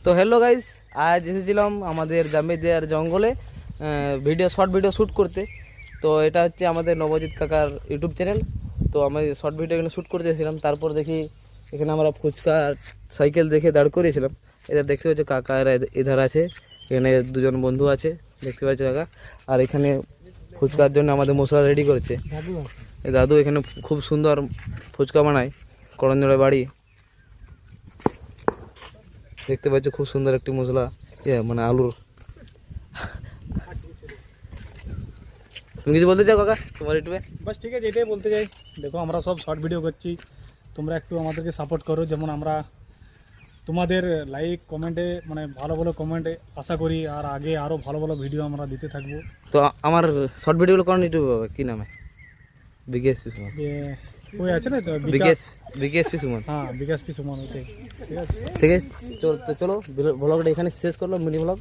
তো hello guys, আজ এসেছিলাম আমাদের জাম্বিদিয়ার জঙ্গলে শর্ট ভিডিও শ্যুট করতে। তো এটা হচ্ছে আমাদের নবজিৎ কাকার ইউটিউব চ্যানেল। তো আমি শর্ট ভিডিও এখানে শ্যুট করতে এসেছিলাম। তারপর দেখি এখানে আমরা ফুচকা সাইকেল দেখে দাঁড় করিয়েছিলাম। এটা দেখতে পাচ্ছ কাকা এরা এধার আছে, এখানে দুজন বন্ধু আছে দেখতে পাচ্ছ কাকা। আর এখানে ফুচকার জন্য আমাদের মশলা রেডি করছে দাদু। এখানে খুব সুন্দর ফুচকা বানায়, করঞ্জোড়া বাড়ি। দেখতে পাচ্ছ খুব সুন্দর একটি মশলা, মানে আলুর। তুমি কিছু বলতে চাও কাকা তোমার ইউটিউবে? বাস ঠিক আছে, এটাই বলতে চাই। দেখো আমরা সব শর্ট ভিডিও করছি, তোমরা একটু আমাদেরকে সাপোর্ট করো। যেমন আমরা তোমাদের লাইক কমেন্টে মানে ভালো ভালো কমেন্টে আশা করি, আর আগে আরও ভালো ভালো ভিডিও আমরা দিতে থাকবো। তো আমার শর্ট ভিডিওগুলো কোন ইউটিউবে পাবে, কি নামে? বিকেএসপি সুমন। ওই আছে না তো বিকেএসপি সুমন। হ্যাঁ, বিকাশ পি সুমন, ওইটাই। ঠিক আছে, ঠিক আছে, তো চলো ব্লগটা এখানে শেষ করলাম, মিনি ব্লগ।